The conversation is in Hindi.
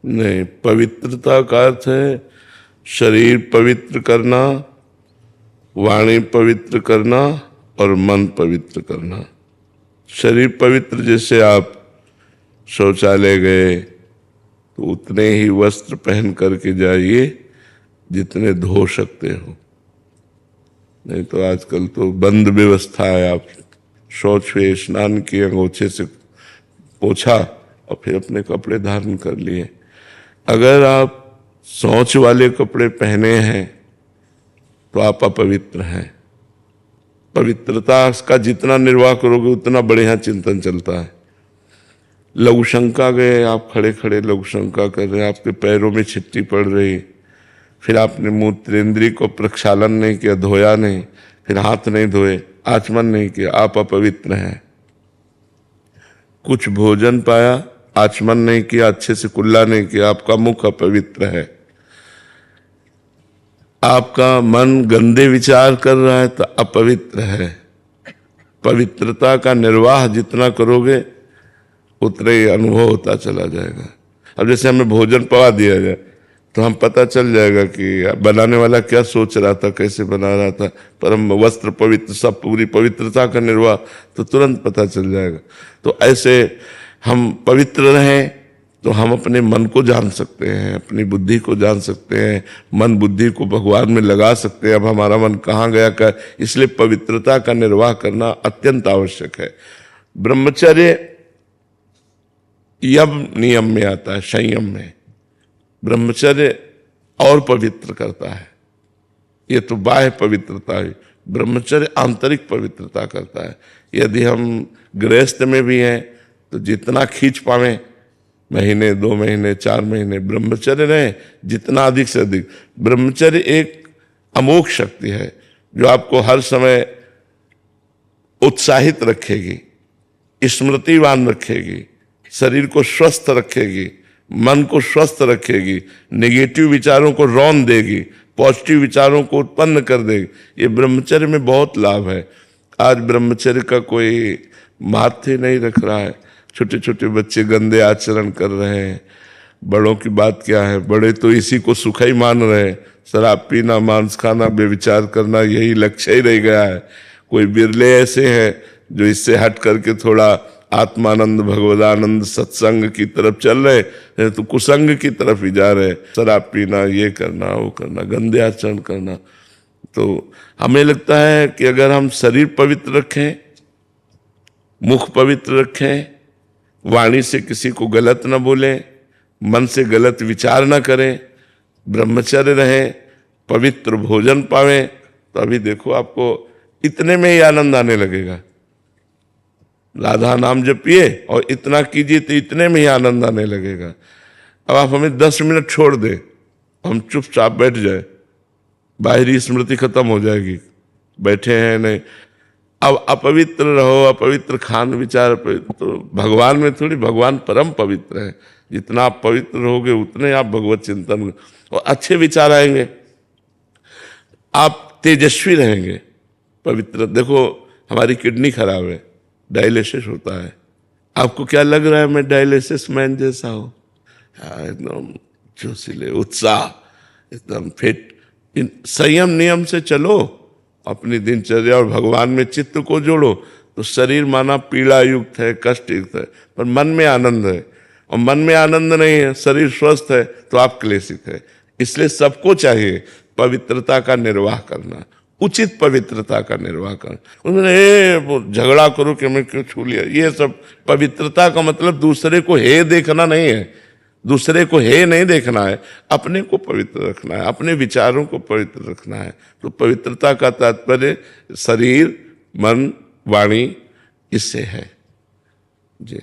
नहीं, पवित्रता का अर्थ है शरीर पवित्र करना, वाणी पवित्र करना और मन पवित्र करना। शरीर पवित्र, जैसे आप शौचालय गए तो उतने ही वस्त्र पहन करके जाइए जितने धो सकते हो, नहीं तो आजकल तो बंद व्यवस्था है। आप शौच हुए, स्नान किए, अंगोछे से पोछा और फिर अपने कपड़े धारण कर लिए। अगर आप शौच वाले कपड़े पहने हैं तो आप अपवित्र हैं। पवित्रता का जितना निर्वाह करोगे उतना बढ़िया चिंतन चलता है। लघु शंका गए, आप खड़े खड़े लघु शंका कर रहे हैं, आपके पैरों में छिट्टी पड़ रही, फिर आपने मूत्रेंद्रिय को प्रक्षालन नहीं किया, धोया नहीं, फिर हाथ नहीं धोए, आचमन नहीं किया, आप अपवित्र हैं। कुछ भोजन पाया, आचमन नहीं किया, अच्छे से कुल्ला नहीं किया, आपका मुख अपवित्र है। आपका मन गंदे विचार कर रहा है तो अपवित्र है। पवित्रता का निर्वाह जितना करोगे उतना ही अनुभव होता चला जाएगा। अब जैसे हमें भोजन पवा दिया जाए तो हम पता चल जाएगा कि बनाने वाला क्या सोच रहा था, कैसे बना रहा था। पर हम वस्त्र पवित्र, सब पूरी पवित्रता का निर्वाह, तो तुरंत पता चल जाएगा। तो ऐसे हम पवित्र रहें तो हम अपने मन को जान सकते हैं, अपनी बुद्धि को जान सकते हैं, मन बुद्धि को भगवान में लगा सकते हैं। अब हमारा मन कहाँ गया क्या, इसलिए पवित्रता का निर्वाह करना अत्यंत आवश्यक है। ब्रह्मचर्य यम नियम में आता है, संयम में। ब्रह्मचर्य और पवित्र करता है। ये तो बाह्य पवित्रता है, ब्रह्मचर्य आंतरिक पवित्रता करता है। यदि हम गृहस्थ में भी हैं तो जितना खींच पावे, महीने, 2 महीने, 4 महीने ब्रह्मचर्य रहे, जितना अधिक से अधिक। ब्रह्मचर्य एक अमोघ शक्ति है जो आपको हर समय उत्साहित रखेगी, स्मृतिवान रखेगी, शरीर को स्वस्थ रखेगी, मन को स्वस्थ रखेगी, नेगेटिव विचारों को रौन देगी, पॉजिटिव विचारों को उत्पन्न कर देगी। ये ब्रह्मचर्य में बहुत लाभ है। आज ब्रह्मचर्य का कोई महत्व नहीं रख रहा है। छोटे छोटे बच्चे गंदे आचरण कर रहे हैं। बड़ों की बात क्या है, बड़े तो इसी को सुख ही मान रहे हैं। शराब पीना, मांस खाना, बेविचार करना, यही लक्ष्य ही रह गया है। कोई बिरले ऐसे हैं जो इससे हट करके थोड़ा आत्मानंद, भगवदानंद, सत्संग की तरफ चल रहे हैं, तो कुसंग की तरफ ही जा रहे हैं। शराब पीना, ये करना, वो करना, गंदे आचरण करना। तो हमें लगता है कि अगर हम शरीर पवित्र रखें, मुख पवित्र रखें, वाणी से किसी को गलत न बोलें, मन से गलत विचार न करें, ब्रह्मचर्य रहें, पवित्र भोजन पावें, तो अभी देखो आपको इतने में ही आनंद आने लगेगा। राधा नाम जपिए और इतना कीजिए तो इतने में ही आनंद आने लगेगा। अब आप हमें 10 मिनट छोड़ दें, हम चुपचाप बैठ जाए, बाहरी स्मृति खत्म हो जाएगी, बैठे हैं नहीं। अब अपवित्र रहो, अपवित्र खान विचार, तो भगवान में थोड़ी, भगवान परम पवित्र है। जितना आप पवित्र रहोगे उतने आप भगवत चिंतन और अच्छे विचार आएंगे, आप तेजस्वी रहेंगे। पवित्र, देखो हमारी किडनी खराब है, डायलिसिस होता है। आपको क्या लग रहा है मैं डायलिसिस मैन जैसा हूँ? एकदम जोशीले, उत्साह, एकदम फिट। संयम नियम से चलो, अपनी दिनचर्या और भगवान में चित्त को जोड़ो, तो शरीर माना पीड़ा युक्त है, कष्ट युक्त है, पर मन में आनंद है। और मन में आनंद नहीं है, शरीर स्वस्थ है, तो आप क्लेशित है। इसलिए सबको चाहिए पवित्रता का निर्वाह करना, उचित पवित्रता का निर्वाह करना। उन्होंने झगड़ा करो कि मैं क्यों छू लिया, ये सब पवित्रता का मतलब दूसरे को हे देखना नहीं है, दूसरे को हे नहीं देखना है, अपने को पवित्र रखना है, अपने विचारों को पवित्र रखना है। तो पवित्रता का तात्पर्य शरीर, मन, वाणी, इससे है जी।